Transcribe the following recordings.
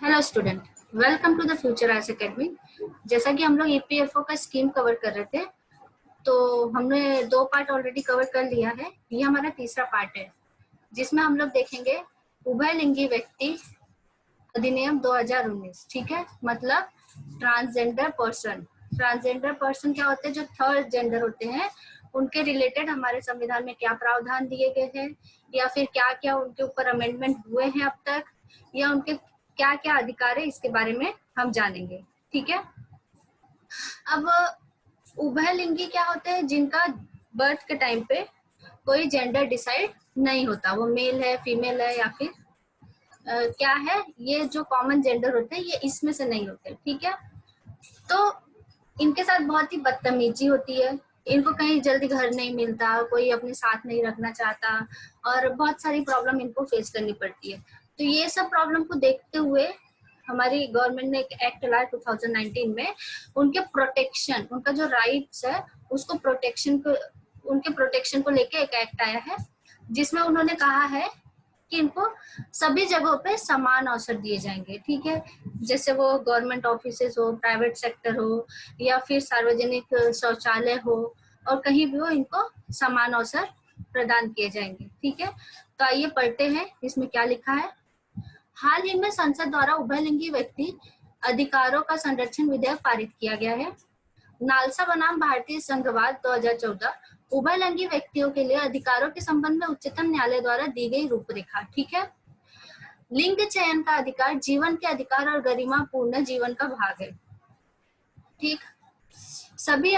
Hello student, welcome to the future ice academy. जैसा कि हम लोग ईपीएफओ का स्कीम कवर कर रहे थे, तो हमने 2 पार्ट ऑलरेडी कवर कर लिया है। ये हमारा तीसरा पार्ट है, जिसमें हम लोग देखेंगे उभयलिंगी व्यक्ति अधिनियम 2019। ठीक है, मतलब ट्रांसजेंडर पर्सन। ट्रांसजेंडर पर्सन क्या होते हैं? जो थर्ड जेंडर होते हैं, उनके रिलेटेड हमारे संविधान में क्या प्रावधान दिए गए हैं, या फिर क्या क्या उनके ऊपर अमेंडमेंट हुए हैं अब तक, या उनके क्या क्या अधिकार है, इसके बारे में हम जानेंगे। ठीक है। अब उभयलिंगी क्या होते हैं? जिनका बर्थ के टाइम पे कोई जेंडर डिसाइड नहीं होता, वो मेल है, फीमेल है, या फिर क्या है, ये जो कॉमन जेंडर होते हैं ये इसमें से नहीं होते। ठीक है। तो इनके साथ बहुत ही बदतमीजी होती है। इनको कहीं जल्दी घर नहीं मिलता, कोई अपने साथ नहीं रखना चाहता, और बहुत सारी प्रॉब्लम इनको फेस करनी पड़ती है। तो ये सब प्रॉब्लम को देखते हुए हमारी गवर्नमेंट ने एक एक्ट लाया 2019 में। उनके प्रोटेक्शन, उनका जो राइट्स है उसको उनके प्रोटेक्शन को लेके एक एक्ट आया है, जिसमें उन्होंने कहा है कि इनको सभी जगहों पे समान अवसर दिए जाएंगे। ठीक है। जैसे वो गवर्नमेंट ऑफिसेस हो, प्राइवेट सेक्टर हो, या फिर सार्वजनिक शौचालय हो, और कहीं भी हो, इनको समान अवसर प्रदान किए जाएंगे। ठीक है। तो आइए पढ़ते हैं इसमें क्या लिखा है। हाल ही में संसद द्वारा उभयलिंगी व्यक्ति अधिकारों का संरक्षण विधेयक पारित किया गया है। नालसा बनाम भारतीय संघवाद 2014 उभयलिंगी व्यक्तियों के लिए अधिकारों के संबंध में उच्चतम न्यायालय द्वारा दी गई रूपरेखा। ठीक है। लिंग चयन का अधिकार जीवन के अधिकार और गरिमापूर्ण जीवन का भाग है। ठीक। सभी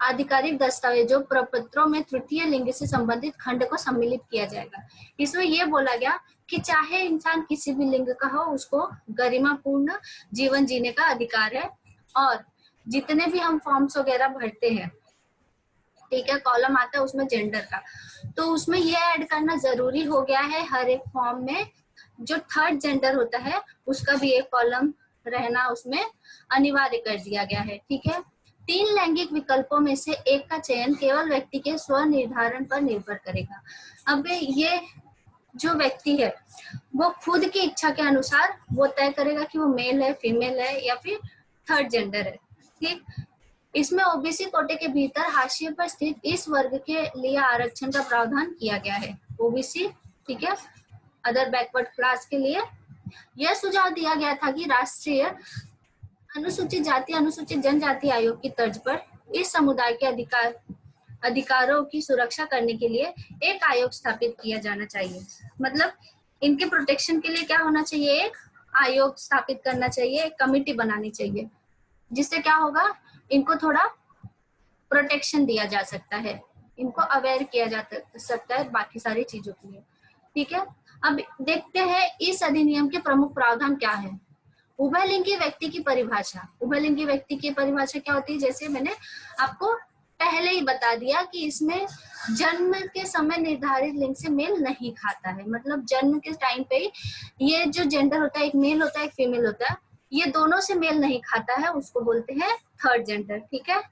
आधिकारिक दस्तावेजों प्रपत्रों में तृतीय लिंग से संबंधित खंड को सम्मिलित किया जाएगा। इसमें यह बोला गया कि चाहे इंसान किसी भी लिंग का हो, उसको गरिमापूर्ण जीवन जीने का अधिकार है। और जितने भी हम फॉर्म्स वगैरह भरते हैं, ठीक है, कॉलम आता है उसमें जेंडर का, तो उसमें ये ऐड करना जरूरी हो गया है हर एक फॉर्म में। जो थर्ड जेंडर होता है उसका भी एक कॉलम रहना उसमें अनिवार्य कर दिया गया है। ठीक है। 3 लैंगिक विकल्पों में से एक का चयन केवल व्यक्ति के स्वनिर्धारण पर निर्भर करेगा। अब ये जो व्यक्ति है वो खुद की इच्छा के अनुसार वो तय करेगा कि वो मेल है, फीमेल है, या फिर थर्ड जेंडर है। ठीक। इसमें ओबीसी कोटे के भीतर हाशिए पर स्थित इस वर्ग के लिए आरक्षण का प्रावधान किया गया है। ओबीसी, ठीक है, अदर बैकवर्ड क्लास के लिए यह सुझाव दिया गया था कि राष्ट्रीय अनुसूचित जाति अनुसूचित जनजाति आयोग की तर्ज पर इस समुदाय के अधिकारों की सुरक्षा करने के लिए एक आयोग स्थापित किया जाना चाहिए। मतलब इनके प्रोटेक्शन के लिए क्या होना चाहिए? एक आयोग स्थापित करना चाहिए, एक कमिटी बनानी चाहिए, जिससे क्या होगा, इनको थोड़ा प्रोटेक्शन दिया जा सकता है, इनको अवेयर किया जा सकता है बाकी सारी चीजों के लिए। ठीक है। अब देखते हैं इस अधिनियम के प्रमुख प्रावधान क्या है। उभयलिंगी व्यक्ति की परिभाषा। उभयलिंगी व्यक्ति की परिभाषा क्या होती है? जैसे मैंने आपको पहले ही बता दिया कि इसमें जन्म के समय निर्धारित लिंग से मेल नहीं खाता है। मतलब जन्म के टाइम पे ये जो जेंडर होता है, एक मेल होता है, एक फीमेल होता है, ये दोनों से मेल नहीं खाता है, उसको बोलते हैं थर्ड जेंडर। ठीक है।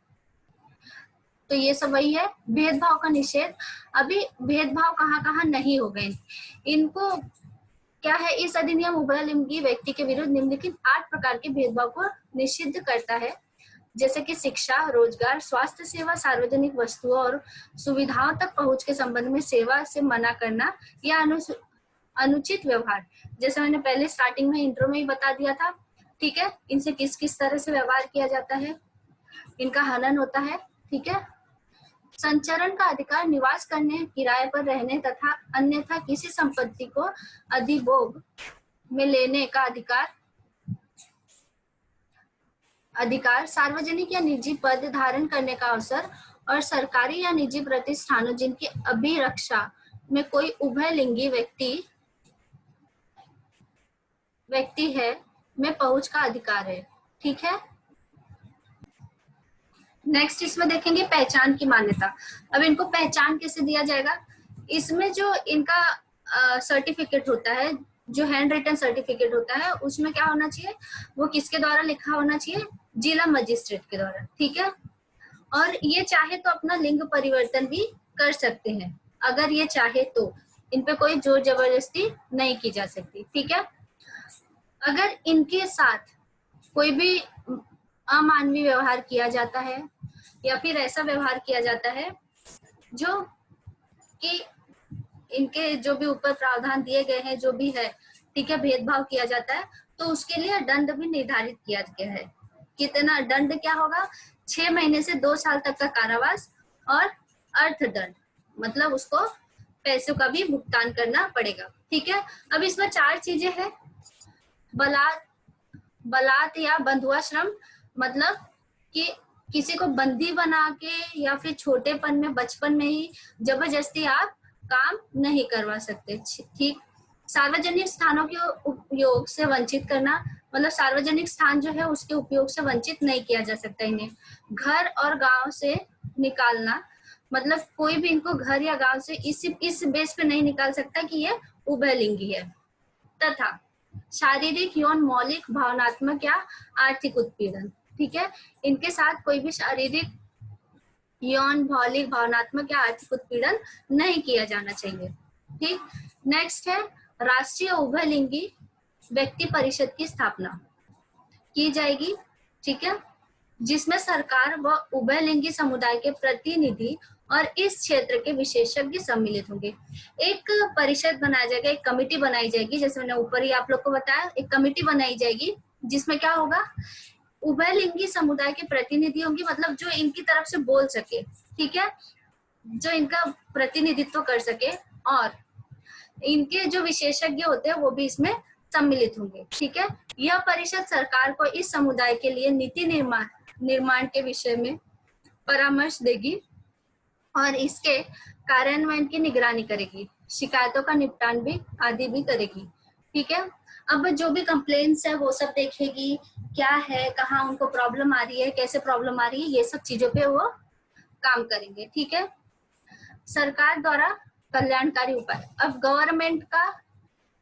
तो ये सब वही है। भेदभाव का निषेध। अभी भेदभाव कहाँ कहाँ नहीं हो गए इनको क्या है, इस अधिनियम उभयलिंगी व्यक्ति के विरुद्ध निम्नलिखित 8 प्रकार के भेदभाव को निषिद्ध करता है, जैसे कि शिक्षा, रोजगार, स्वास्थ्य सेवा, सार्वजनिक वस्तुओं और सुविधाओं तक पहुंच के संबंध में सेवा से मना करना या अनुचित व्यवहार। जैसे मैंने पहले स्टार्टिंग में इंट्रो में ही बता दिया था। ठीक है। इनसे किस किस तरह से व्यवहार किया जाता है, इनका हनन होता है। ठीक है। संचरण का अधिकार, निवास करने, किराए पर रहने तथा अन्यथा किसी संपत्ति को अधिभोग में लेने का अधिकार, सार्वजनिक या निजी पद धारण करने का अवसर, और सरकारी या निजी प्रतिष्ठानों जिनकी अभिरक्षा में कोई उभयलिंगी व्यक्ति है में पहुंच का अधिकार है। ठीक है। नेक्स्ट इसमें देखेंगे पहचान की मान्यता। अब इनको पहचान कैसे दिया जाएगा? इसमें जो इनका सर्टिफिकेट होता है, जो हैंड रिटन सर्टिफिकेट होता है, उसमें क्या होना चाहिए, वो किसके द्वारा लिखा होना चाहिए? जिला मजिस्ट्रेट के द्वारा। ठीक है। और ये चाहे तो अपना लिंग परिवर्तन भी कर सकते हैं, अगर ये चाहे तो। इन पे कोई जोर जबरदस्ती नहीं की जा सकती। ठीक है। अगर इनके साथ कोई भी अमानवीय व्यवहार किया जाता है या फिर ऐसा व्यवहार किया जाता है जो कि इनके जो भी ऊपर प्रावधान दिए गए हैं जो भी है, ठीक है, भेदभाव किया जाता है, तो उसके लिए दंड भी निर्धारित किया गया है। कितना दंड क्या होगा? 6 महीने से 2 साल तक का कारावास और अर्थदंड, मतलब उसको पैसों का भी भुगतान करना पड़ेगा। ठीक है, अब इसमें 4 चीजें हैं। बलात् या बंधुआश्रम, मतलब कि किसी को बंदी बना के या फिर छोटेपन में, बचपन में ही जबरदस्ती आप काम नहीं करवा सकते। ठीक। सार्वजनिक स्थानों के उपयोग से वंचित करना, मतलब सार्वजनिक स्थान जो है उसके उपयोग से वंचित नहीं किया जा सकता इन्हें। घर और गांव से निकालना, मतलब कोई भी इनको घर या गांव से इस बेस पे नहीं निकाल सकता कि ये उभयलिंगी है। तथा शारीरिक, यौन, मौलिक, भावनात्मक या आर्थिक उत्पीड़न, ठीक है, इनके साथ कोई भी शारीरिक, यौन, मौलिक, भावनात्मक या आर्थिक उत्पीड़न नहीं किया जाना चाहिए। ठीक। नेक्स्ट है राष्ट्रीय उभयलिंगी व्यक्ति परिषद की स्थापना की जाएगी। ठीक है, जिसमें सरकार व उभयलिंगी समुदाय के प्रतिनिधि और इस क्षेत्र के विशेषज्ञ सम्मिलित होंगे। एक परिषद बनाया जाएगा, एक कमेटी बनाई जाएगी, जैसे मैंने ऊपर ही आप लोग को बताया, एक कमेटी बनाई जाएगी जिसमें क्या होगा, उभयलिंगी समुदाय के प्रतिनिधि होंगे, मतलब जो इनकी तरफ से बोल सके, ठीक है, जो इनका प्रतिनिधित्व कर सके, और इनके जो विशेषज्ञ होते हैं वो भी इसमें सम्मिलित होंगे। ठीक है, यह परिषद सरकार को इस समुदाय के लिए नीति निर्माण के विषय में परामर्श देगी और इसके कार्यान्वयन की निगरानी करेगी, शिकायतों का निपटान भी आदि भी करेगी। ठीक है, अब जो भी कंप्लेंट्स है वो सब देखेगी, क्या है, कहाँ उनको प्रॉब्लम आ रही है, कैसे प्रॉब्लम आ रही है, ये सब चीजों पे वो काम करेंगे। ठीक है, सरकार द्वारा कल्याणकारी उपाय, अब गवर्नमेंट का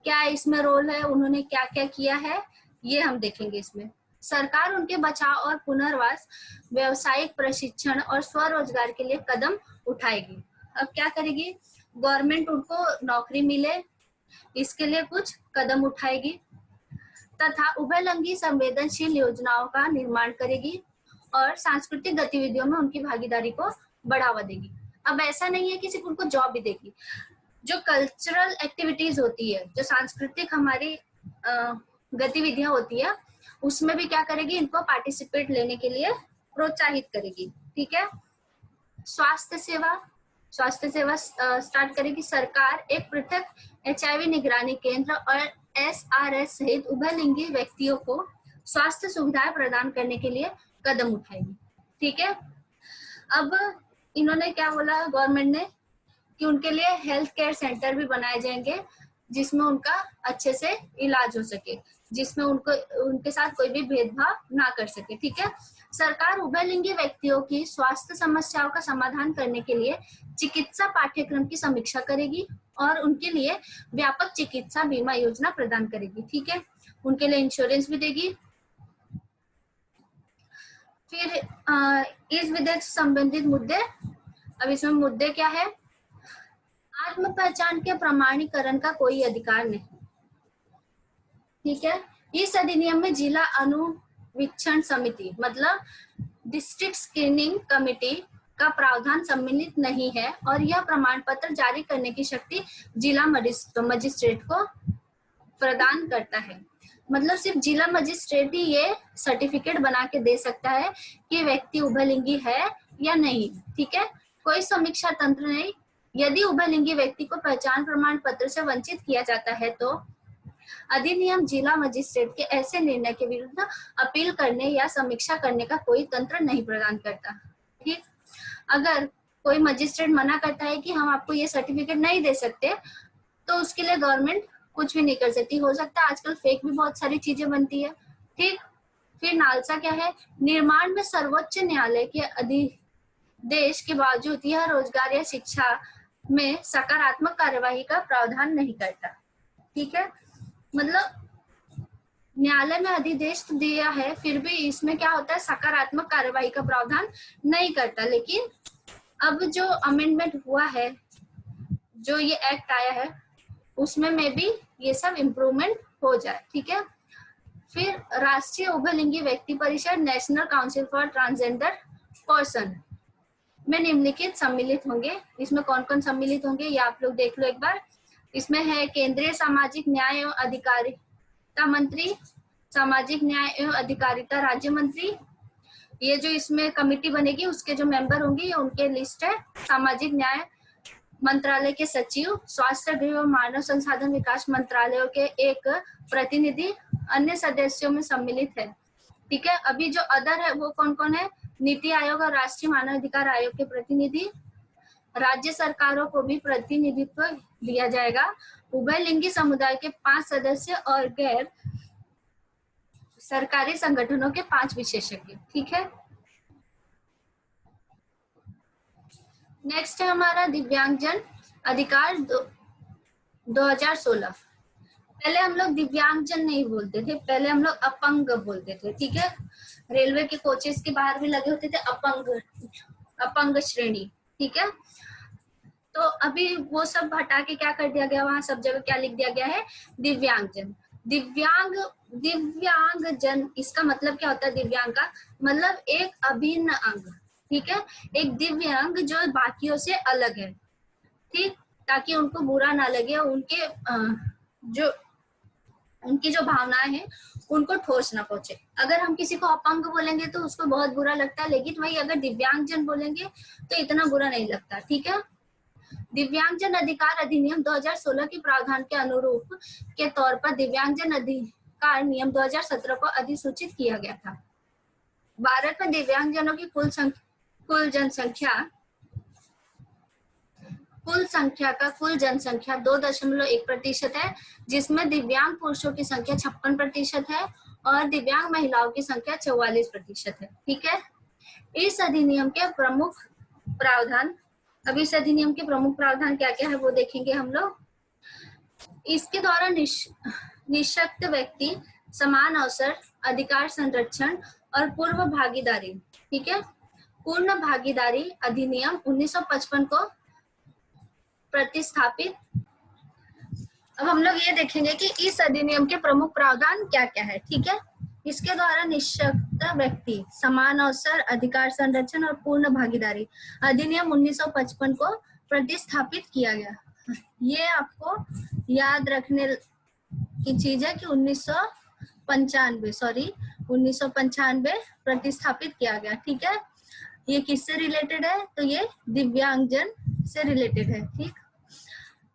क्या इसमें रोल है, उन्होंने क्या क्या किया है, ये हम देखेंगे इसमें। सरकार उनके बचाव और पुनर्वास, व्यवसायिक प्रशिक्षण और स्वरोजगार के लिए कदम उठाएगी। अब क्या करेगी गवर्नमेंट, उनको नौकरी मिले इसके लिए कुछ कदम उठाएगी, तथा उभयलिंगी संवेदनशील योजनाओं का निर्माण करेगी और सांस्कृतिक गतिविधियों में उनकी भागीदारी को बढ़ावा देगी। अब ऐसा नहीं है कि सिर्फ उनको जॉब भी देगी, जो कल्चरल एक्टिविटीज होती है, जो सांस्कृतिक हमारी गतिविधियां होती है, उसमें भी क्या करेगी, इनको पार्टिसिपेट लेने के लिए प्रोत्साहित करेगी। ठीक है, स्वास्थ्य सेवा स्टार्ट करेगी। सरकार एक पृथक HIV निगरानी केंद्र और SRS सहित उभयलिंगी व्यक्तियों को स्वास्थ्य सुविधाएं प्रदान करने के लिए कदम उठाएगी। ठीक है, अब इन्होंने क्या बोला गवर्नमेंट ने कि उनके लिए हेल्थ केयर सेंटर भी बनाए जाएंगे जिसमें उनका अच्छे से इलाज हो सके, जिसमें उनके साथ कोई भी भेदभाव ना कर सके। ठीक है, सरकार उभयलिंगी व्यक्तियों की स्वास्थ्य समस्याओं का समाधान करने के लिए चिकित्सा पाठ्यक्रम की समीक्षा करेगी और उनके लिए व्यापक चिकित्सा बीमा योजना प्रदान करेगी। ठीक है, उनके लिए इंश्योरेंस भी देगी। फिर इस विधेयक से संबंधित मुद्दे, अब इसमें मुद्दे क्या है, आत्म पहचान के प्रमाणीकरण का कोई अधिकार नहीं। ठीक है, इस अधिनियम में जिला अनुवीक्षण समिति, मतलब डिस्ट्रिक्ट स्क्रीनिंग कमेटी का प्रावधान सम्मिलित नहीं है और यह प्रमाण पत्र जारी करने की शक्ति जिला मजिस्ट्रेट को प्रदान करता है। मतलब सिर्फ जिला मजिस्ट्रेट ही ये सर्टिफिकेट बना के दे सकता है कि व्यक्ति उभयलिंगी है या नहीं। ठीक है, कोई समीक्षा तंत्र नहीं। यदि उभयलिंगी व्यक्ति को पहचान प्रमाण पत्र से वंचित किया जाता है तो अधिनियम जिला मजिस्ट्रेट के ऐसे निर्णय के विरुद्ध अपील करने या समीक्षा करने का कोई तंत्र नहीं प्रदान करता। ठीक, अगर कोई मजिस्ट्रेट मना करता है कि हम आपको ये सर्टिफिकेट नहीं दे सकते, तो उसके लिए गवर्नमेंट कुछ भी नहीं कर सकती। हो सकता है आजकल फेक भी बहुत सारी चीजें बनती है। ठीक, फिर नालसा क्या है, निर्माण में सर्वोच्च न्यायालय के आदेश के बावजूद यह रोजगार या शिक्षा में सकारात्मक कार्यवाही का प्रावधान नहीं करता। ठीक है, मतलब न्यायालय में अधिदेश तो दिया है, फिर भी इसमें क्या होता है, सकारात्मक कार्यवाही का प्रावधान नहीं करता। लेकिन अब जो अमेंडमेंट हुआ है, जो ये एक्ट आया है, उसमें भी ये सब इम्प्रूवमेंट हो जाए। ठीक है, फिर राष्ट्रीय उभयलिंगी व्यक्ति परिषद, national council for transgender person में निम्नलिखित सम्मिलित होंगे। इसमें कौन कौन सम्मिलित होंगे ये आप लोग देख लो एक बार। इसमें है केंद्रीय सामाजिक न्याय एवं अधिकारिता मंत्री, सामाजिक न्याय एवं अधिकारिता राज्य मंत्री। ये जो इसमें कमेटी बनेगी उसके जो मेंबर होंगे ये उनके लिस्ट है। सामाजिक न्याय मंत्रालय के सचिव, स्वास्थ्य गृह और मानव संसाधन विकास मंत्रालयों के एक प्रतिनिधि अन्य सदस्यों में सम्मिलित है। ठीक है, अभी जो अदर है वो कौन कौन है? नीति आयोग और राष्ट्रीय मानव अधिकार आयोग के प्रतिनिधि, राज्य सरकारों को भी प्रतिनिधित्व दिया जाएगा, उभयलिंगी समुदाय के 5 सदस्य और गैर सरकारी संगठनों के 5 विशेषज्ञ। ठीक है, नेक्स्ट है हमारा दिव्यांगजन अधिकार 2016। पहले हम लोग दिव्यांगजन नहीं बोलते थे, पहले हम लोग अपंग बोलते थे। ठीक है, रेलवे के कोचेस के बाहर भी लगे होते थे अपंग श्रेणी। ठीक है, तो अभी वो सब हटा के क्या कर दिया गया, वहां सब जगह क्या लिख दिया गया है? दिव्यांगजन। दिव्यांगजन, इसका मतलब क्या होता है? दिव्यांग का मतलब एक अभिन्न अंग। ठीक है, एक दिव्यांग जो बाकियों से अलग है। ठीक, ताकि उनको बुरा ना लगे, उनकी जो भावनाएं हैं उनको ठोस ना पहुंचे। अगर हम किसी को अपंग बोलेंगे तो उसको बहुत बुरा लगता है, लेकिन वही अगर दिव्यांगजन बोलेंगे तो इतना बुरा नहीं लगता। ठीक है, दिव्यांगजन अधिकार अधिनियम 2016 के प्रावधान के अनुरूप के तौर पर दिव्यांगजन अधिकार नियम 2017 को अधिसूचित किया गया था। भारत में दिव्यांगजनों की कुल जनसंख्या 2.1% है, जिसमें दिव्यांग पुरुषों की संख्या 56% है और दिव्यांग महिलाओं की संख्या 44% है। ठीक है, इस अधिनियम के प्रमुख प्रावधान, अब इस अधिनियम के प्रमुख प्रावधान क्या क्या है वो देखेंगे हम लोग। इसके द्वारा निःशक्त व्यक्ति समान अवसर, अधिकार संरक्षण और पूर्व भागीदारी। ठीक है, पूर्ण भागीदारी अधिनियम 1955 को प्रतिस्थापित। अब हम लोग ये देखेंगे कि इस अधिनियम के प्रमुख प्रावधान क्या क्या है। ठीक है, इसके द्वारा निःशक्त व्यक्ति समान अवसर, अधिकार संरक्षण और पूर्ण भागीदारी अधिनियम 1955 को प्रतिस्थापित किया गया। ये आपको याद रखने की चीज है कि 1995 प्रतिस्थापित किया गया। ठीक है, ये किससे रिलेटेड है? तो ये दिव्यांगजन से रिलेटेड है। ठीक,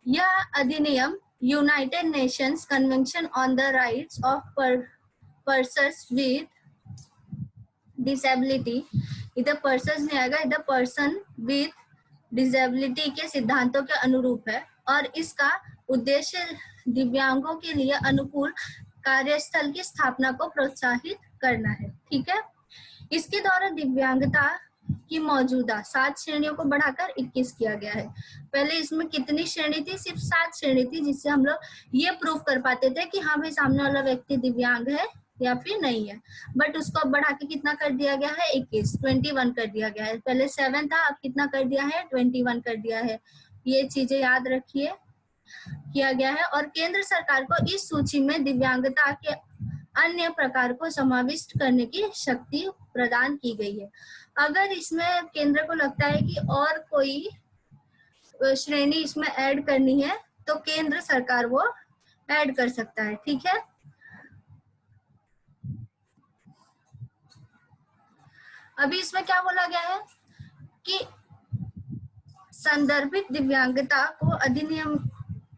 यह अधिनियम United Nations convention on the rights of persons with disability, इधर पर्सन्स नहीं आएगा, इधर पर्सन विद डिसेबिलिटी के सिद्धांतों के अनुरूप है और इसका उद्देश्य दिव्यांगों के लिए अनुकूल कार्यस्थल की स्थापना को प्रोत्साहित करना है। ठीक है, इसके द्वारा दिव्यांगता की मौजूदा 7 श्रेणियों को बढ़ाकर 21 किया गया है। पहले इसमें कितनी श्रेणी थी? सिर्फ 7 श्रेणी थी, जिससे हम लोग ये प्रूव कर पाते थे कि हाँ भाई सामने वाला व्यक्ति दिव्यांग है या फिर नहीं है। बट उसको बढ़ा के कितना कर दिया गया है? 21 कर दिया गया है। पहले 7 था, अब कितना कर दिया है? 21 कर दिया है। ये चीजें याद रखिए, किया गया है। और केंद्र सरकार को इस सूची में दिव्यांगता के अन्य प्रकार को समाविष्ट करने की शक्ति प्रदान की गई है। अगर इसमें केंद्र को लगता है कि और कोई श्रेणी इसमें ऐड करनी है तो केंद्र सरकार वो ऐड कर सकता है। ठीक है, अभी इसमें क्या बोला गया है कि संदर्भित दिव्यांगता को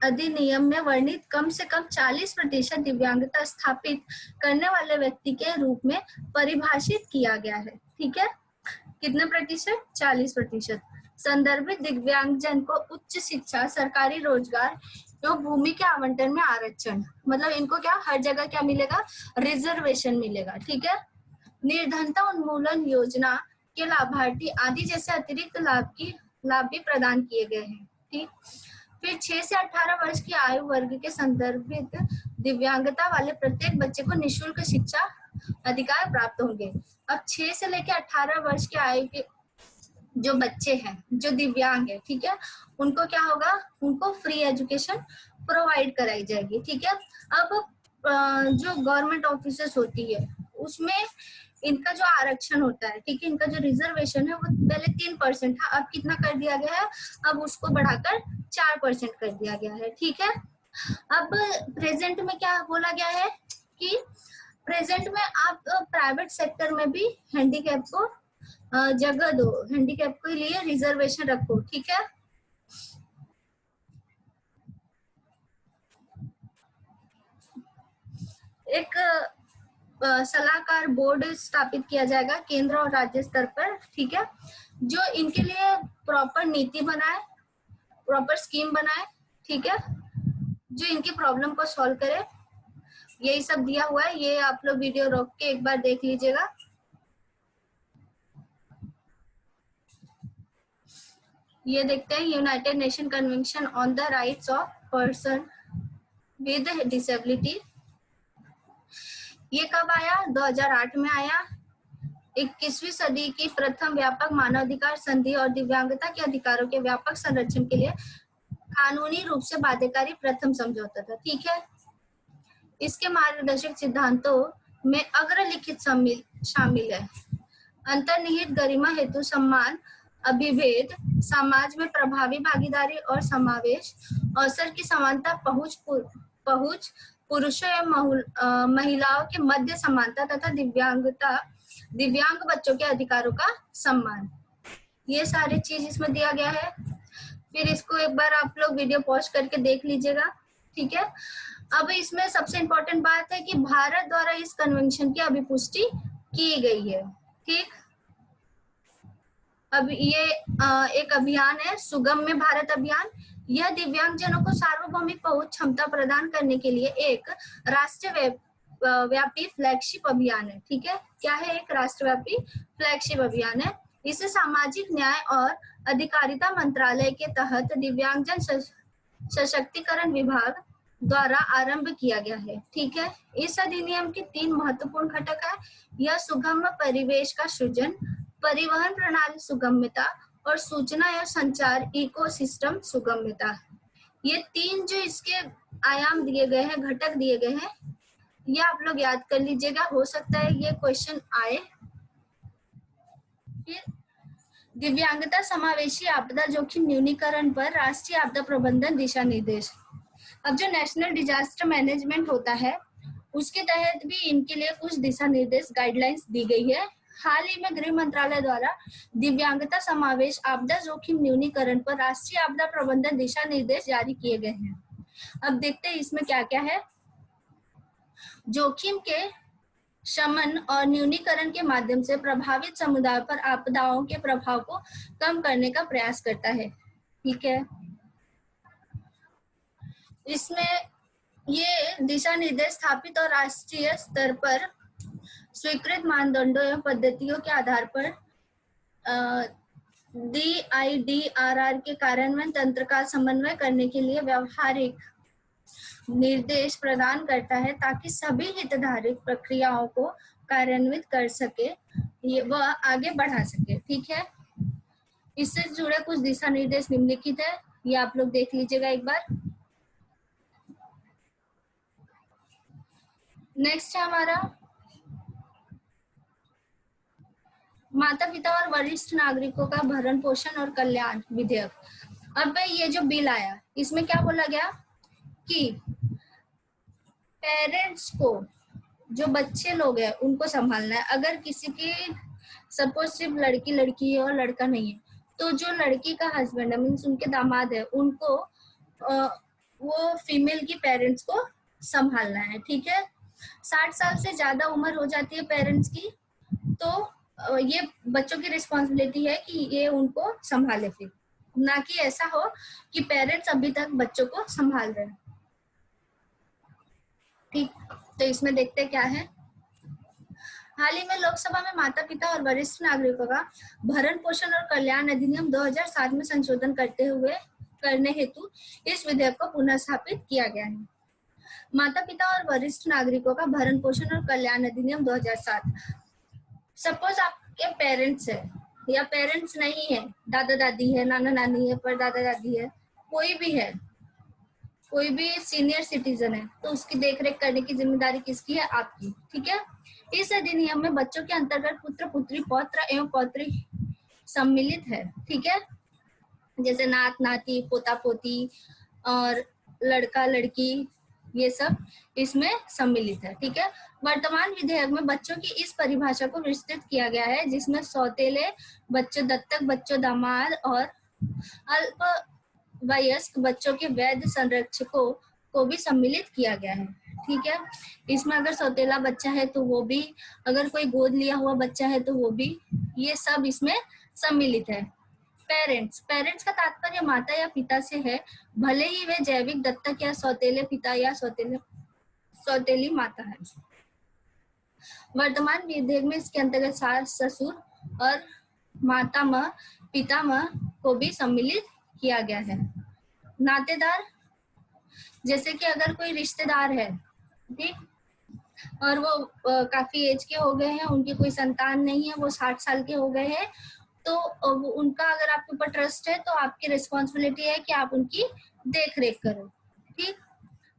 अधिनियम में वर्णित कम से कम 40% दिव्यांगता स्थापित करने वाले व्यक्ति के रूप में परिभाषित किया गया है। ठीक है, कितने प्रतिशत? 40%। संदर्भित दिव्यांगजन को उच्च शिक्षा, सरकारी रोजगार एवं भूमि के आवंटन में आरक्षण, मतलब इनको क्या हर जगह क्या मिलेगा? रिजर्वेशन मिलेगा। ठीक है, निर्धनता उन्मूलन योजना के लाभार्थी आदि जैसे अतिरिक्त लाभ भी प्रदान किए गए हैं। ठीक, फिर 6 से 18 वर्ष की आयु वर्ग के संदर्भित दिव्यांगता वाले प्रत्येक बच्चे को निःशुल्क शिक्षा अधिकार प्राप्त होंगे। अब 6 से लेकर 18 वर्ष की आयु के जो बच्चे हैं जो दिव्यांग है, ठीक है, उनको क्या होगा? उनको फ्री एजुकेशन प्रोवाइड कराई जाएगी। ठीक है, अब जो गवर्नमेंट ऑफिसर्स होती है उसमें इनका जो आरक्षण होता है, ठीक है, इनका जो रिजर्वेशन है वो पहले 3% था, अब कितना कर दिया गया है, अब उसको बढ़ाकर 4% कर दिया गया है, ठीक है। अब प्रेजेंट में क्या बोला गया है कि प्रेजेंट में आप प्राइवेट सेक्टर में भी हैंडीकैप को जगह दो, हैंडीकैप के लिए रिजर्वेशन रखो, ठीक है। एक सलाहकार बोर्ड स्थापित किया जाएगा केंद्र और राज्य स्तर पर, ठीक है, जो इनके लिए प्रॉपर नीति बनाए, प्रॉपर स्कीम बनाए, ठीक है, जो इनकी प्रॉब्लम को सॉल्व करे। यही सब दिया हुआ है, ये आप लोग वीडियो रोक के एक बार देख लीजिएगा। ये देखते हैं United nation convention on the rights of person with disability. ये कब आया? 2008 में आया। 21वीं सदी की प्रथम व्यापक मानवाधिकार संधि और दिव्यांगता के अधिकारों के व्यापक संरक्षण के लिए कानूनी रूप से बाध्यकारी प्रथम समझौता था, ठीक है। इसके मार्गदर्शक सिद्धांतों में अग्रलिखित शामिल है। अंतर्निहित गरिमा हेतु सम्मान, अभिभेद, समाज में प्रभावी भागीदारी और समावेश, अवसर की समानता, पहुंच, पुरुषों एवं महिलाओं के मध्य समानता तथा दिव्यांग बच्चों के अधिकारों का सम्मान। ये सारी चीज इसमें दिया गया है। फिर इसको एक बार आप लोग वीडियो पॉज करके देख लीजिएगा, ठीक है। अब इसमें सबसे इम्पोर्टेंट बात है कि भारत द्वारा इस कन्वेंशन की अभिपुष्टि की गई है, ठीक। अब ये एक अभियान है, सुगम्य भारत अभियान। यह दिव्यांगजनों को सार्वभौमिक पहुंच क्षमता प्रदान करने के लिए एक राष्ट्रव्यापी व्यापी फ्लैगशिप अभियान है, ठीक है। क्या है? एक राष्ट्रव्यापी फ्लैगशिप अभियान है। इसे सामाजिक न्याय और अधिकारिता मंत्रालय के तहत दिव्यांगजन सशक्तिकरण विभाग द्वारा आरंभ किया गया है, ठीक है। इस अधिनियम के 3 महत्वपूर्ण घटक है। यह सुगम परिवेश का सृजन, परिवहन प्रणाली सुगम्यता और सूचना एवं संचार इकोसिस्टम सुगम्यता। ये 3 जो इसके आयाम दिए गए हैं, घटक दिए गए हैं, ये आप लोग याद कर लीजिएगा, हो सकता है ये क्वेश्चन आए। फिर दिव्यांगता समावेशी आपदा जोखिम न्यूनीकरण पर राष्ट्रीय आपदा प्रबंधन दिशा निर्देश। अब जो नेशनल डिजास्टर मैनेजमेंट होता है उसके तहत भी इनके लिए कुछ दिशा निर्देश गाइडलाइंस दी गई है। हाल ही में गृह मंत्रालय द्वारा दिव्यांगता समावेश आपदा जोखिम न्यूनीकरण पर राष्ट्रीय आपदा प्रबंधन दिशा निर्देश जारी किए गए हैं। अब देखते हैं इसमें क्या क्या है। जोखिम के शमन और न्यूनीकरण के माध्यम से प्रभावित समुदाय पर आपदाओं के प्रभाव को कम करने का प्रयास करता है, ठीक है। इसमें ये दिशा निर्देश स्थापित और राष्ट्रीय स्तर पर स्वीकृत मानदंडों एवं पद्धतियों के आधार पर DIDRR के कार्यान्वयन तंत्र का समन्वय करने के लिए व्यवहारिक निर्देश प्रदान करता है ताकि सभी हितधारक प्रक्रियाओं को कार्यान्वित कर सके, ये वह आगे बढ़ा सके, ठीक है। इससे जुड़े कुछ दिशा निर्देश निम्नलिखित है, ये आप लोग देख लीजिएगा एक बार। नेक्स्ट है हमारा माता पिता और वरिष्ठ नागरिकों का भरण पोषण और कल्याण विधेयक। अब ये जो बिल आया इसमें क्या बोला गया कि पेरेंट्स को, जो बच्चे लोग हैं उनको संभालना है। अगर किसी की सपोज सिर्फ लड़की है और लड़का नहीं है, तो जो लड़की का हस्बैंड है मीन्स उनके दामाद है, उनको वो फीमेल की पेरेंट्स को संभालना है, ठीक है। 60 साल से ज्यादा उम्र हो जाती है पेरेंट्स की, तो ये बच्चों की रिस्पॉन्सिबिलिटी है कि ये उनको संभाले, फिर ना कि ऐसा हो कि पेरेंट्स अभी तक बच्चों को संभाल रहे हैं, ठीक। तो इसमें देखते क्या है। हाल ही में लोकसभा में माता पिता और वरिष्ठ नागरिकों का भरण पोषण और कल्याण अधिनियम 2007 में संशोधन करने हेतु इस विधेयक को पुनः स्थापित किया गया है। माता पिता और वरिष्ठ नागरिकों का भरण पोषण और कल्याण अधिनियम 2007। सपोज आपके पेरेंट्स है या पेरेंट्स नहीं है, दादा दादी है, नाना नानी है, पर दादा दादी है, कोई भी है, कोई भी सीनियर सिटीजन है तो उसकी देखरेख करने की जिम्मेदारी किसकी है? आपकी। ठीक है। इस अधिनियम में बच्चों के अंतर्गत पुत्र पुत्री पौत्र एवं पौत्री सम्मिलित है। ठीक है। जैसे नात नाती पोता पोती और लड़का लड़की, ये सब इसमें सम्मिलित है। ठीक है। वर्तमान विधेयक में बच्चों की इस परिभाषा को विस्तृत किया गया है, जिसमें सौतेले बच्चों, दत्तक बच्चों, दामाद और अल्प वयस्क बच्चों के वैध संरक्षकों को भी सम्मिलित किया गया है। ठीक है। इसमें अगर सौतेला बच्चा है तो वो भी, अगर कोई गोद लिया हुआ बच्चा है तो वो भी, ये सब इसमें सम्मिलित है। पेरेंट्स, पेरेंट्स का तात्पर्य माता या पिता से है, भले ही वे जैविक दत्तक या सौतेले पिता या सौतेली माता है। वर्तमान विधेयक में इसके अंतर्गत सास ससुर और मातामह पितामह को भी सम्मिलित किया गया है। नातेदार, जैसे कि अगर कोई रिश्तेदार है, ठीक, और वो काफी एज के हो गए हैं, उनकी कोई संतान नहीं है, वो 60 साल के हो गए हैं, तो उनका अगर आपके ऊपर ट्रस्ट है तो आपकी रिस्पॉन्सिबिलिटी है कि आप उनकी देख रेख करो। ठीक।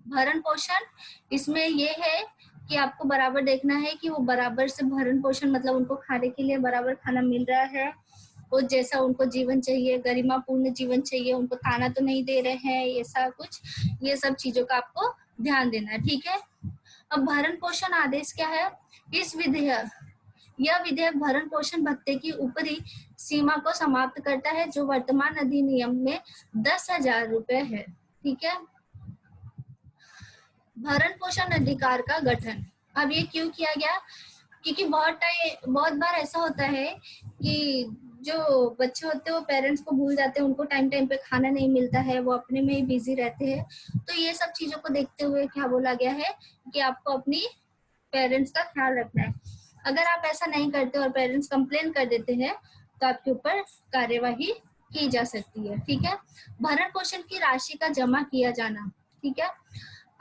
भरण पोषण, इसमें ये है कि आपको बराबर देखना है कि वो बराबर से भरण पोषण, मतलब उनको खाने के लिए बराबर खाना मिल रहा है, वो जैसा उनको जीवन चाहिए, गरिमापूर्ण जीवन चाहिए, उनको खाना तो नहीं दे रहे हैं, ऐसा कुछ, ये सब चीजों का आपको ध्यान देना है। ठीक है। अब भरण पोषण आदेश क्या है? इस विधेयक, यह विधेयक भरण पोषण भत्ते की ऊपरी सीमा को समाप्त करता है, जो वर्तमान अधिनियम में 10,000 रुपए है। ठीक है। भरण पोषण अधिकार का गठन, अब ये क्यों किया गया? क्योंकि बहुत बार ऐसा होता है कि जो बच्चे होते हैं वो पेरेंट्स को भूल जाते हैं, उनको टाइम टाइम पे खाना नहीं मिलता है, वो अपने में ही बिजी रहते हैं। तो ये सब चीजों को देखते हुए क्या बोला गया है कि आपको अपनी पेरेंट्स का ख्याल रखना है। अगर आप ऐसा नहीं करते और पेरेंट्स कंप्लेन कर देते हैं तो आपके ऊपर कार्यवाही की जा सकती है। ठीक है। भरण पोषण की राशि का जमा किया जाना। ठीक है।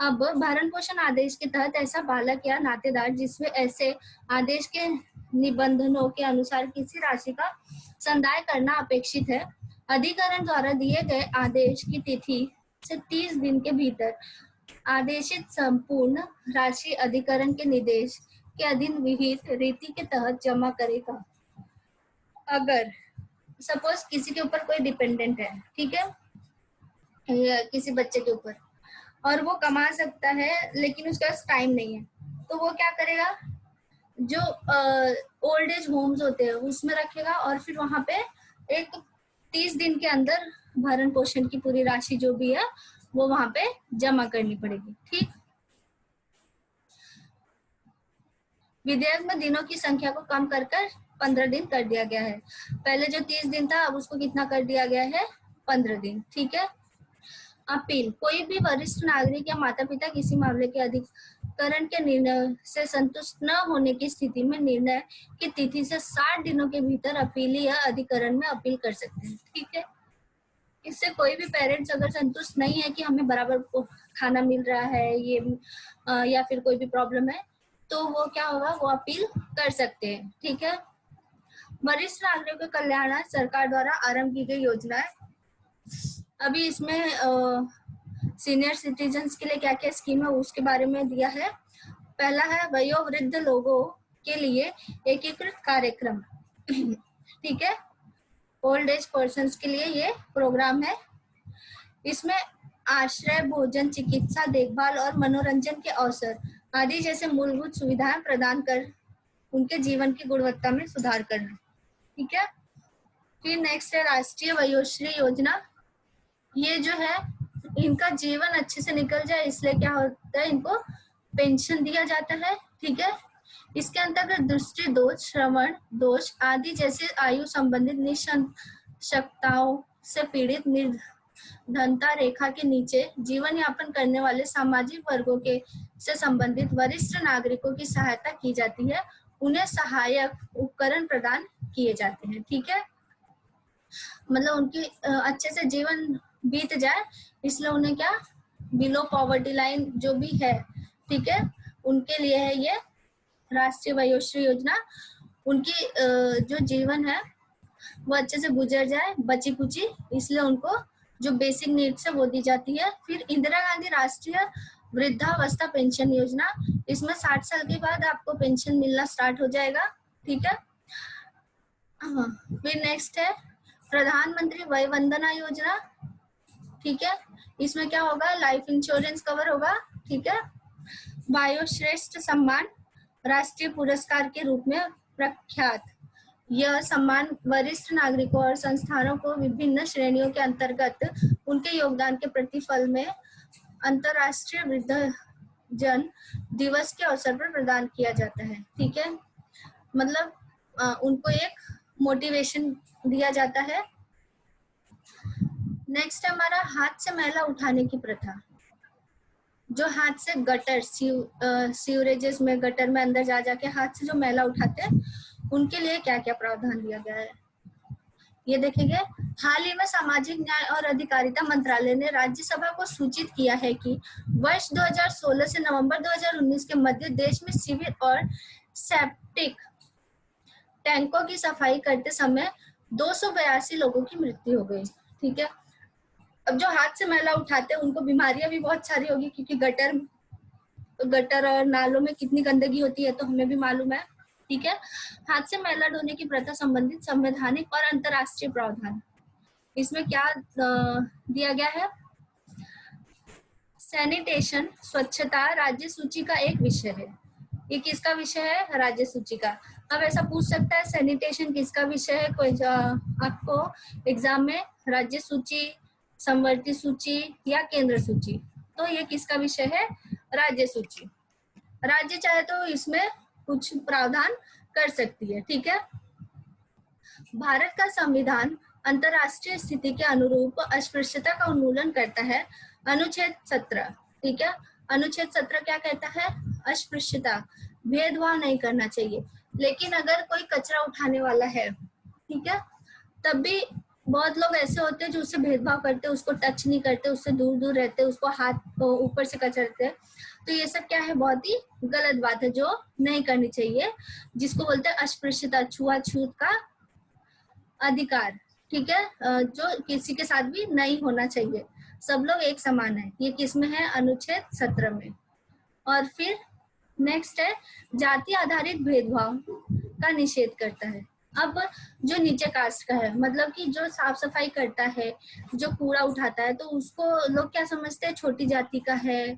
अब भरण पोषण आदेश के तहत ऐसा बालक या नातेदार जिसमें ऐसे आदेश के निबंधनों के अनुसार किसी राशि का संदाय करना अपेक्षित है, अधिकरण द्वारा दिए गए आदेश की तिथि से 30 दिन के भीतर आदेशित संपूर्ण राशि अधिकरण के निर्देश के अधीन विहित रीति के तहत जमा करेगा। अगर सपोज किसी के ऊपर कोई डिपेंडेंट है, ठीक है, किसी बच्चे के ऊपर, और वो कमा सकता है लेकिन उसके पास टाइम नहीं है, तो वो क्या करेगा? जो ओल्ड एज होम्स होते हैं उसमें रखेगा और फिर वहां पे एक 30 दिन के अंदर भरण पोषण की पूरी राशि जो भी है वो वहां पे जमा करनी पड़ेगी। ठीक। विधेयक में दिनों की संख्या को कम कर 15 दिन कर दिया गया है। पहले जो 30 दिन था अब उसको कितना कर दिया गया है? 15 दिन। ठीक है। अपील, कोई भी वरिष्ठ नागरिक या माता पिता किसी मामले के अधिकरण के निर्णय से संतुष्ट न होने की स्थिति में निर्णय की तिथि से 60 दिनों के भीतर अपीली या अधिकरण में अपील कर सकते हैं। ठीक है। इससे कोई भी पेरेंट्स अगर संतुष्ट नहीं है कि हमें बराबर खाना मिल रहा है, ये या फिर कोई भी प्रॉब्लम है, तो वो क्या होगा? वो अपील कर सकते हैं। ठीक है। वरिष्ठ नागरिकों के कल्याण सरकार द्वारा आरंभ की गई योजना है। अभी इसमें सीनियर सिटीजन्स के लिए क्या क्या स्कीम है उसके बारे में दिया है। पहला है वयोवृद्ध लोगों के लिए एकीकृत कार्यक्रम। ठीक है। ओल्ड एज पर्सन्स के लिए ये प्रोग्राम है। इसमें आश्रय, भोजन, चिकित्सा, देखभाल और मनोरंजन के अवसर आदि जैसे मूलभूत सुविधाएं प्रदान कर उनके जीवन की गुणवत्ता में सुधार करना। ठीक है। फिर नेक्स्ट है राष्ट्रीय वयोश्री योजना। ये जो है इनका जीवन अच्छे से निकल जाए इसलिए क्या होता है, इनको पेंशन दिया जाता है। ठीक है। इसके अंतर्गत दृष्टि दोष, श्रवण दोष आदि जैसे आयु संबंधित निःशक्तताओं से पीड़ित, निर्धनता रेखा के नीचे जीवन यापन करने वाले सामाजिक वर्गों के से संबंधित वरिष्ठ नागरिकों की सहायता की जाती है। उन्हें सहायक उपकरण प्रदान किए जाते हैं। ठीक है। मतलब उनकी अच्छे से जीवन बीत जाए इसलिए उन्हें क्या, बिलो पॉवर्टी लाइन जो भी है, ठीक है, उनके लिए है ये राष्ट्रीय वयोश्री योजना। उनकी जो जीवन है वो अच्छे से गुजर जाए, बची कुची, इसलिए उनको जो बेसिक नीड्स है वो दी जाती है। फिर इंदिरा गांधी राष्ट्रीय वृद्धावस्था पेंशन योजना, इसमें 60 साल के बाद आपको पेंशन मिलना स्टार्ट हो जाएगा, ठीक है। फिर नेक्स्ट है प्रधानमंत्री वय वंदना योजना, ठीक है। इसमें क्या होगा, लाइफ इंश्योरेंस कवर होगा, ठीक है। वायुश्रेष्ठ सम्मान राष्ट्रीय पुरस्कार के रूप में प्रख्यात, यह सम्मान वरिष्ठ नागरिकों और संस्थानों को विभिन्न श्रेणियों के अंतर्गत उनके योगदान के प्रतिफल में अंतर्राष्ट्रीय वृद्धजन दिवस के अवसर पर प्रदान किया जाता है, ठीक है। मतलब उनको एक मोटिवेशन दिया जाता है। नेक्स्ट है हमारा हाथ से मैला उठाने की प्रथा, जो हाथ से गटर सीवरेजेस में, गटर में अंदर जा जाके हाथ से जो मैला उठाते हैं, उनके लिए क्या क्या प्रावधान दिया गया है ये देखेंगे। हाल ही में सामाजिक न्याय और अधिकारिता मंत्रालय ने राज्यसभा को सूचित किया है कि वर्ष 2016 से नवंबर 2019 के मध्य देश में सीवर और सेप्टिक टैंकों की सफाई करते समय 282 लोगों की मृत्यु हो गई, ठीक है। अब जो हाथ से मैला उठाते हैं उनको बीमारियां भी बहुत सारी होगी, क्योंकि गटर और नालों में कितनी गंदगी होती है तो हमें भी मालूम है, ठीक है। हाथ से मैला ढोने की प्रथा संबंधित संवैधानिक और अंतर्राष्ट्रीय प्रावधान, इसमें क्या दिया गया है, सैनिटेशन स्वच्छता राज्य सूची का एक विषय है। ये किसका विषय है, राज्य सूची का। अब ऐसा पूछ सकता है सैनिटेशन किसका विषय है, कोई आपको एग्जाम में, राज्य सूची, समवर्ती सूची या केंद्र सूची, तो ये किसका विषय है, राज्य सूची। राज्य चाहे तो इसमें कुछ प्रावधान कर सकती है, ठीक है। भारत का संविधान अंतर्राष्ट्रीय स्थिति के अनुरूप अस्पृश्यता का उन्मूलन करता है, अनुच्छेद 17, ठीक है। अनुच्छेद 17 क्या कहता है, अस्पृश्यता, भेदभाव नहीं करना चाहिए। लेकिन अगर कोई कचरा उठाने वाला है, ठीक है, तब भी बहुत लोग ऐसे होते हैं जो उससे भेदभाव करते हैं, उसको टच नहीं करते, उससे दूर दूर रहते हैं, उसको हाथ ऊपर से कचरते हैं। तो ये सब क्या है, बहुत ही गलत बात है जो नहीं करनी चाहिए, जिसको बोलते हैं अस्पृश्यता, छुआछूत का अधिकार, ठीक है। जो किसी के साथ भी नहीं होना चाहिए, सब लोग एक समान है। ये किसमें है, अनुच्छेद 17 में। और फिर नेक्स्ट है जाति आधारित भेदभाव का निषेध करता है। अब जो नीचे कास्ट का है, मतलब कि जो साफ सफाई करता है, जो कूड़ा उठाता है, तो उसको लोग क्या समझते हैं, छोटी जाति का है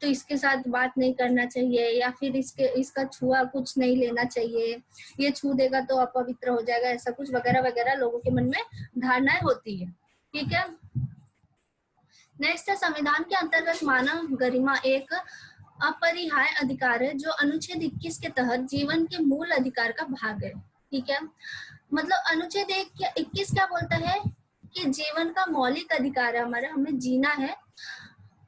तो इसके साथ बात नहीं करना चाहिए, या फिर इसका छुआ कुछ नहीं लेना चाहिए, ये छू देगा तो अपवित्र हो जाएगा, ऐसा कुछ वगैरह वगैरह लोगों के मन में धारणाएं होती है, ठीक है। नेक्स्ट है संविधान के अंतर्गत मानव गरिमा एक अपरिहार्य अधिकार है, जो अनुच्छेद 21 के तहत जीवन के मूल अधिकार का भाग है, ठीक है। मतलब अनुच्छेद 21 क्या बोलता है कि जीवन का मौलिक अधिकार है हमारा, हमें जीना है,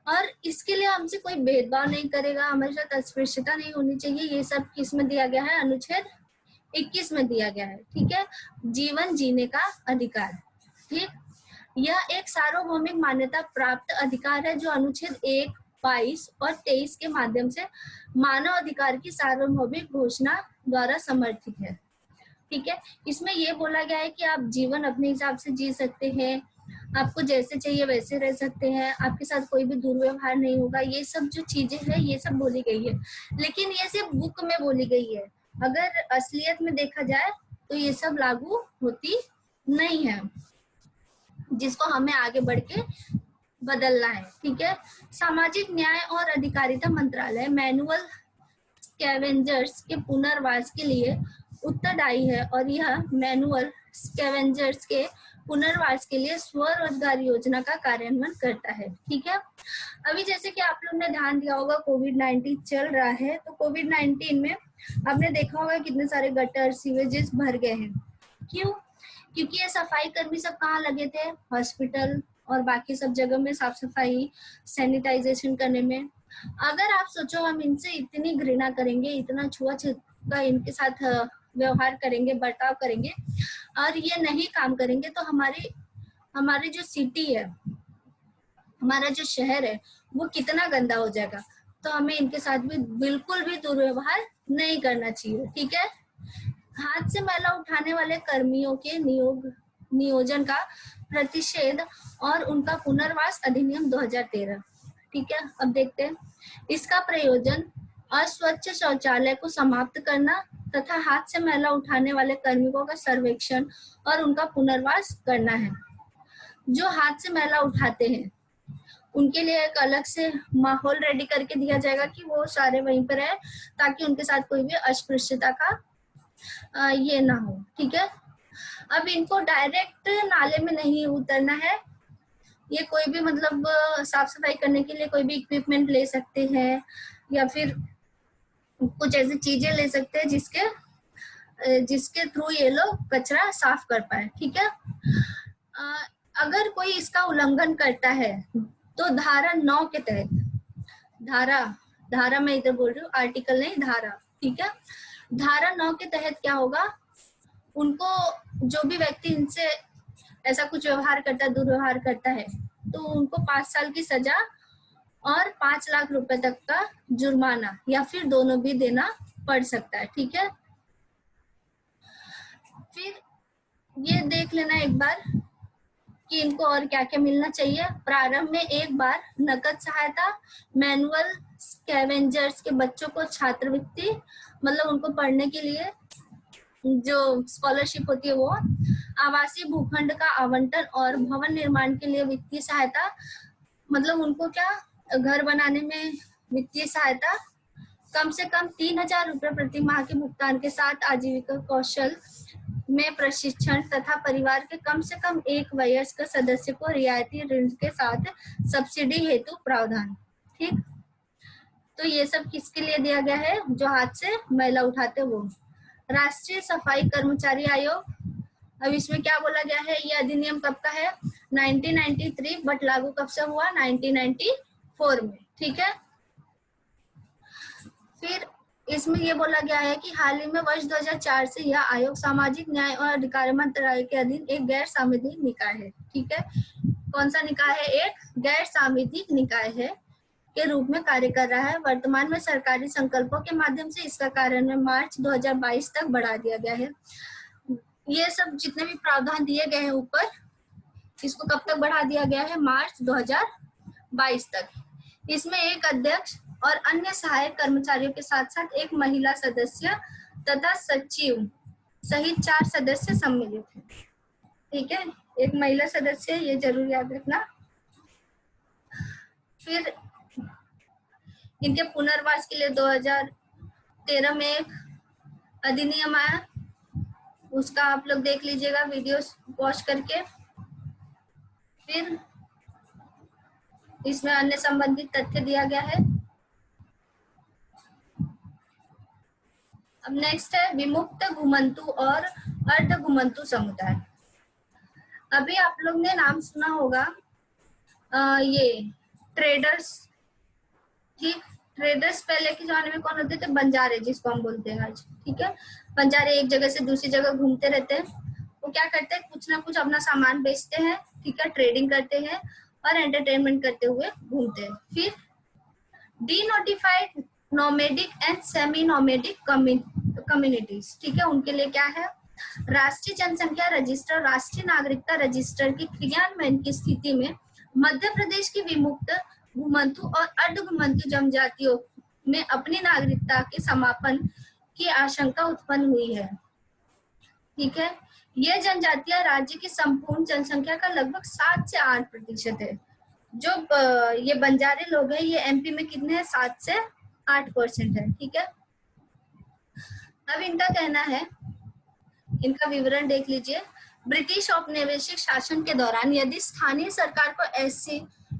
और इसके लिए हमसे कोई भेदभाव नहीं करेगा, हमारे साथ अस्पृश्यता नहीं होनी चाहिए। ये सब किस में दिया गया है, अनुच्छेद 21 में दिया गया है, ठीक है। जीवन जीने का अधिकार, ठीक। यह एक सार्वभौमिक मान्यता प्राप्त अधिकार है जो अनुच्छेद 1, 22 और 23 के माध्यम से मानव अधिकार की सार्वभौमिक घोषणा द्वारा समर्थित है, ठीक है। इसमें ये बोला गया है कि आप जीवन अपने हिसाब से जी सकते हैं, आपको जैसे चाहिए वैसे रह सकते हैं, आपके साथ कोई भी दुर्व्यवहार नहीं होगा। ये सब जो चीजें हैं ये सब बोली गई है, लेकिन ये सिर्फ बुक में बोली गई है। अगर असलियत में देखा जाए तो ये सब लागू होती नहीं है, जिसको हमें आगे बढ़ के बदलना है, ठीक है। सामाजिक न्याय और अधिकारिता मंत्रालय मैनुअल स्कैवेंजर्स के पुनर्वास के लिए उत्तरदायी है, और यह मैनुअल स्कैवेंजर्स के पुनर्वास के लिए स्वरोजगार योजना का कार्यान्वयन करता है, ठीक है। अभी जैसे कि आप लोग ने ध्यान दिया होगा, कोविड-19 चल रहा है, तो कोविड-19 में आपने देखा होगा कितने सारे गटर सीवेजेस भर गए हैं। क्यों? क्योंकि ये सफाई कर्मी सब कहाँ लगे थे, हॉस्पिटल और बाकी सब जगह में साफ सफाई सैनिटाइजेशन करने में। अगर आप सोचो हम इनसे इतनी घृणा करेंगे, इतना छुआछूत का इनके साथ व्यवहार करेंगे, बर्ताव करेंगे, और ये नहीं काम करेंगे, तो हमारी जो सिटी है, हमारा जो शहर है, वो कितना गंदा हो जाएगा। तो हमें इनके साथ भी बिल्कुल भी दुर्व्यवहार नहीं करना चाहिए, ठीक है। हाथ से मैला उठाने वाले कर्मियों के नियोजन का प्रतिषेध और उनका पुनर्वास अधिनियम 2013। ठीक है, अब देखते हैं। इसका प्रयोजन अस्वच्छ शौचालय को समाप्त करना तथा हाथ से मैला उठाने वाले कार्मिकों का सर्वेक्षण और उनका पुनर्वास करना है। जो हाथ से मैला उठाते हैं उनके लिए एक अलग से माहौल रेडी करके दिया जाएगा कि वो सारे वहीं पर है, ताकि उनके साथ कोई भी अस्पृश्यता का ये ना हो। ठीक है, अब इनको डायरेक्ट नाले में नहीं उतरना है। ये कोई भी मतलब साफ सफाई करने के लिए कोई भी इक्विपमेंट ले सकते हैं या फिर कुछ ऐसी चीजें ले सकते हैं जिसके थ्रू ये लोग कचरा साफ कर पाए। ठीक है, अगर कोई इसका उल्लंघन करता है तो धारा 9 के तहत, धारा मैं इधर बोल रही हूँ, आर्टिकल नहीं, धारा। ठीक है, धारा 9 के तहत क्या होगा, उनको जो भी व्यक्ति इनसे ऐसा कुछ व्यवहार करता है, दुर्व्यवहार करता है, तो उनको 5 साल की सजा और 5 लाख रुपए तक का जुर्माना या फिर दोनों भी देना पड़ सकता है। ठीक है, फिर ये देख लेना एक बार कि इनको और क्या क्या मिलना चाहिए। प्रारंभ में एक बार नकद सहायता, मैनुअल स्कैवेंजर्स के बच्चों को छात्रवृत्ति, मतलब उनको पढ़ने के लिए जो स्कॉलरशिप होती है वो, आवासीय भूखंड का आवंटन और भवन निर्माण के लिए वित्तीय सहायता, मतलब उनको क्या घर बनाने में वित्तीय सहायता, कम से कम 3,000 रुपए प्रति माह के भुगतान के साथ आजीविका कौशल में प्रशिक्षण तथा परिवार के कम से कम एक वयस्क सदस्य को रियायती ऋण के साथ सब्सिडी हेतु प्रावधान। ठीक, तो ये सब किसके लिए दिया गया है, जो हाथ से मैला उठाते वो। राष्ट्रीय सफाई कर्मचारी आयोग, अब इसमें क्या बोला गया है, ये अधिनियम कब का है, 1993, बट लागू कब से हुआ, 1994 में। ठीक है, फिर इसमें ये बोला गया है कि हाल ही में वर्ष 2004 से यह आयोग सामाजिक न्याय और अधिकार मंत्रालय के अधीन एक गैर सांविधिक निकाय है। ठीक है, कौन सा निकाय है, एक गैर सांविधिक निकाय है के रूप में कार्य कर रहा है। वर्तमान में सरकारी संकल्पों के माध्यम से इसका कार्यान्वयन मार्च 2022 तक बढ़ा दिया गया है। ये सब जितने भी प्रावधान दिए गए हैं ऊपर, इसको कब तक बढ़ा दिया गया है, मार्च 2022 तक। इसमें एक अध्यक्ष और अन्य सहायक कर्मचारियों के साथ साथ एक महिला सदस्य तथा सचिव सहित 4 सदस्य सम्मिलित हैं। ठीक है, एक महिला सदस्य, ये जरूर याद रखना। फिर इनके पुनर्वास के लिए 2013 में एक अधिनियम आया, उसका आप लोग देख लीजिएगा वीडियो वॉच करके। फिर इसमें अन्य संबंधित तथ्य दिया गया है। अब नेक्स्ट है विमुक्त घुमंतु और अर्ध घुमंतु समुदाय। अभी आप लोग ने नाम सुना होगा ये ट्रेडर्स। ठीक, ट्रेडर्स पहले के जमाने में कौन होते थे, बंजारे, जिसको हम बोलते हैं आज। ठीक है, बंजारे एक जगह से दूसरी जगह घूमते रहते हैं। वो क्या करते हैं, कुछ ना कुछ अपना सामान बेचते हैं, ठीक है, ट्रेडिंग करते हैं और एंटरटेनमेंट करते हुए घूमते हैं। फिर denotified nomadic and semi nomadic communities, ठीक है, उनके लिए क्या है, राष्ट्रीय जनसंख्या रजिस्टर, राष्ट्रीय नागरिकता रजिस्टर के क्रियान्वयन की स्थिति में मध्य प्रदेश की विमुक्त घुमंतु और अर्ध घुमंतु जनजातियों में अपनी नागरिकता के समापन की आशंका उत्पन्न हुई है। ठीक है, ये जनजातियां राज्य की संपूर्ण जनसंख्या का लगभग 7 से 8% है। जो ये बंजारे लोग हैं, ये एमपी में कितने हैं, 7 से 8% है। ठीक है, अब इनका कहना है, इनका विवरण देख लीजिए। ब्रिटिश औपनिवेशिक शासन के दौरान यदि स्थानीय सरकार को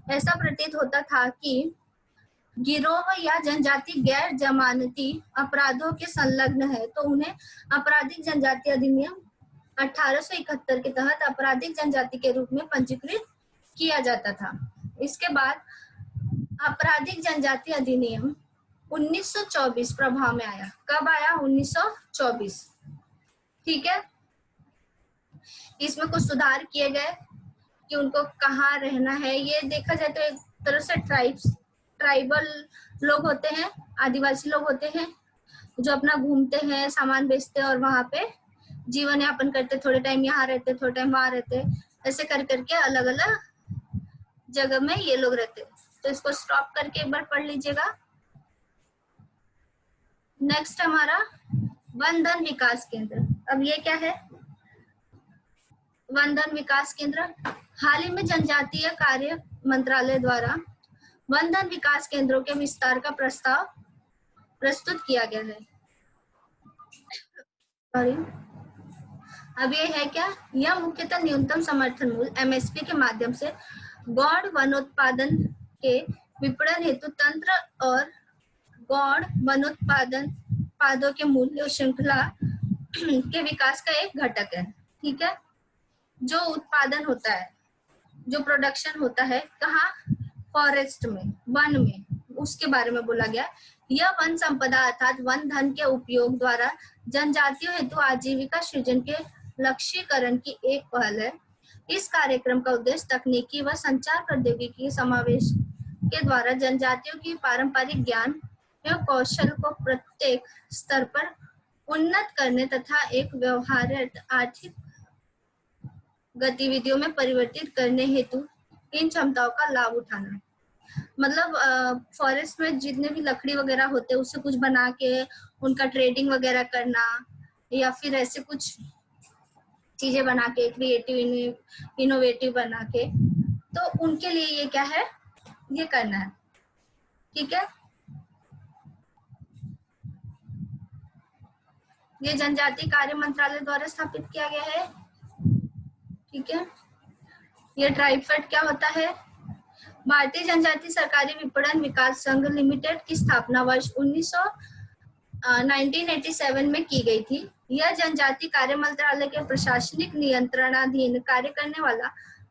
ऐसा प्रतीत होता था कि गिरोह या जनजाति गैर जमानती अपराधों के संलग्न है, तो उन्हें आपराधिक जनजाति अधिनियम 1871 के तहत आपराधिक जनजाति के रूप में पंजीकृत किया जाता था। इसके बाद आपराधिक जनजाति अधिनियम 1924 प्रभाव में आया। कब आया, 1924। ठीक है, इसमें कुछ सुधार किए गए कि उनको कहाँ रहना है। ये देखा जाए तो एक तरह से ट्राइबल लोग होते हैं, आदिवासी लोग होते हैं, जो अपना घूमते हैं, सामान बेचते हैं और वहां पे जीवन यापन करते, थोड़े टाइम यहाँ रहते, थोड़े टाइम वहां रहते। ऐसे कर करके अलग अलग जगह में ये लोग रहते हैं। तो इसको स्टॉप करके एक बार पढ़ लीजिएगा। नेक्स्ट हमारा वन धन विकास केंद्र। अब ये क्या है? वन धन विकास केंद्र हाल ही में जनजातीय कार्य मंत्रालय द्वारा वन धन विकास केंद्रों के विस्तार का प्रस्ताव प्रस्तुत किया गया है। सॉरी, अब ये है क्या? यह मुख्यतः न्यूनतम समर्थन मूल्य एमएसपी के माध्यम से गौड़ वनोत्पादन के विपणन हेतु तंत्र और गौड़ वनोत्पादन उत्पादों के मूल्य श्रृंखला के विकास का एक घटक है। ठीक है, जो उत्पादन होता है, जो प्रोडक्शन होता है कहाँ? फॉरेस्ट में, वन में, उसके बारे में बोला गया। यह वन संपदा अर्थात वन धन के उपयोग द्वारा जनजातियों हेतु आजीविका सृजन के लक्ष्यीकरण की एक पहल है। इस कार्यक्रम का उद्देश्य तकनीकी व संचार प्रौद्योगिकी के समावेश के द्वारा जनजातियों की पारंपरिक ज्ञान एवं कौशल को प्रत्येक स्तर पर उन्नत करने तथा एक व्यवहार्य आर्थिक गतिविधियों में परिवर्तित करने हेतु इन क्षमताओं का लाभ उठाना। मतलब फॉरेस्ट में जितने भी लकड़ी वगैरह होते हैं उससे कुछ बना के उनका ट्रेडिंग वगैरह करना, या फिर ऐसे कुछ चीजें बना के क्रिएटिव इनोवेटिव बना के, तो उनके लिए ये क्या है? ये करना है। ठीक है, ये जनजाति कार्य मंत्रालय द्वारा स्थापित किया गया है। ठीक है, ये ट्राइफेड क्या होता है? भारतीय जनजाति सरकारी विपणन विकास संघ लिमिटेड की स्थापना वर्ष 1987 में की गई थी। यह जनजाति कार्य मंत्रालय के प्रशासनिक नियंत्रणाधीन कार्य करने वाला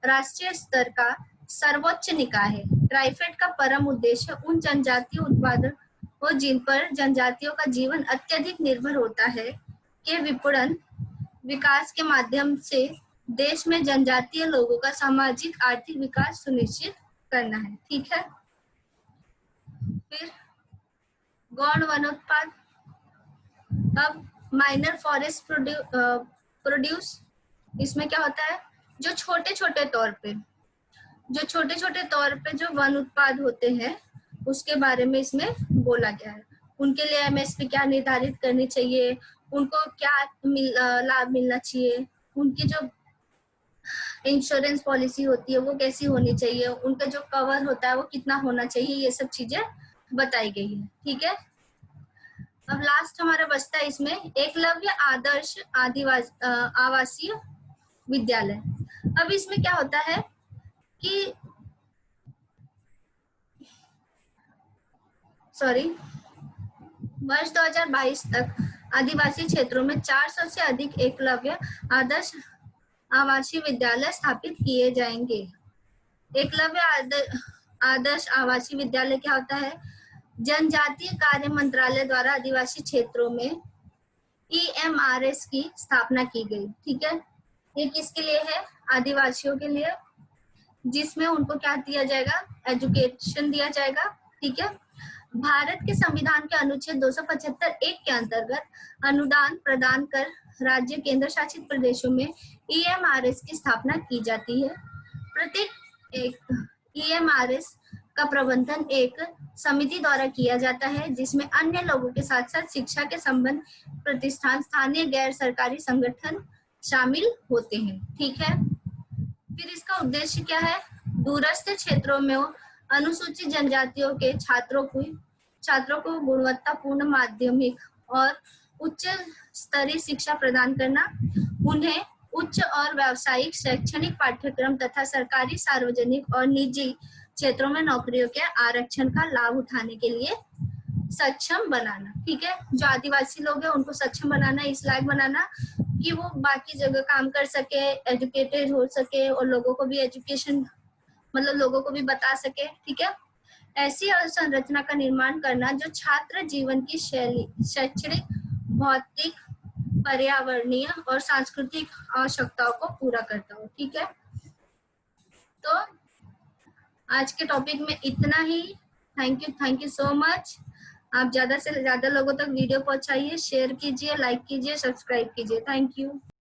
राष्ट्रीय स्तर का सर्वोच्च निकाय है। ट्राइफेड का परम उद्देश्य उन जनजातीय उत्पादों जिन पर जनजातियों का जीवन अत्यधिक निर्भर होता है के विपणन विकास के माध्यम से देश में जनजातीय लोगों का सामाजिक आर्थिक विकास सुनिश्चित करना है। ठीक है, फिर गौण वनोत्पाद। अब माइनर फॉरेस्ट प्रोड्यूस, इसमें क्या होता है? जो छोटे छोटे तौर पे जो वन उत्पाद होते हैं उसके बारे में इसमें बोला गया है। उनके लिए एमएसपी क्या निर्धारित करनी चाहिए, उनको क्या लाभ मिलना चाहिए, उनकी जो इंश्योरेंस पॉलिसी होती है वो कैसी होनी चाहिए, उनका जो कवर होता है वो कितना होना चाहिए, ये सब चीजें बताई गई है। ठीक है, अब लास्ट हमारा बचता है इसमें एकलव्य आदर्श आवासीय विद्यालय। अब इसमें क्या होता है कि वर्ष 2022 तक आदिवासी क्षेत्रों में 400 से अधिक एकलव्य आदर्श आवासीय विद्यालय स्थापित किए जाएंगे। एकलव्य आदर्श आवासीय विद्यालय क्या होता है? जनजातीय कार्य मंत्रालय द्वारा आदिवासी क्षेत्रों में EMRS की स्थापना की गई। ठीक है, ये किसके लिए है? आदिवासियों के लिए, जिसमें उनको क्या दिया जाएगा? एजुकेशन दिया जाएगा। ठीक है, भारत के संविधान के अनुच्छेद 275(1) के अंतर्गत अनुदान प्रदान कर राज्य केंद्र शासित प्रदेशों में EMRS की स्थापना की जाती है। प्रत्येक एक EMRS का प्रबंधन एक समिति द्वारा किया जाता है, जिसमें अन्य लोगों के साथ साथ शिक्षा के संबंध प्रतिष्ठान, स्थानीय गैर सरकारी संगठन शामिल होते हैं। ठीक है, फिर इसका उद्देश्य क्या है? दूरस्थ क्षेत्रों में अनुसूचित जनजातियों के छात्रों को गुणवत्तापूर्ण माध्यमिक और उच्च स्तरीय शिक्षा प्रदान करना, उन्हें उच्च और व्यावसायिक शैक्षणिक पाठ्यक्रम तथा सरकारी, सार्वजनिक और निजी क्षेत्रों में नौकरियों के आरक्षण का लाभ उठाने के लिए सक्षम बनाना। ठीक है, जो आदिवासी लोग हैं उनको सक्षम बनाना, इस लायक बनाना कि वो बाकी जगह काम कर सके, एजुकेटेड हो सके और लोगों को भी एजुकेशन मतलब लोगों को भी बता सके। ठीक है, ऐसी अवसंरचना का निर्माण करना जो छात्र जीवन की शैली, शैक्षणिक, भौतिक, पर्यावरणीय और सांस्कृतिक आवश्यकताओं को पूरा करता हो। ठीक है, तो आज के टॉपिक में इतना ही। Thank you so much. आप ज्यादा से ज्यादा लोगों तक वीडियो पहुंचाइए, शेयर कीजिए, लाइक कीजिए, सब्सक्राइब कीजिए। Thank you.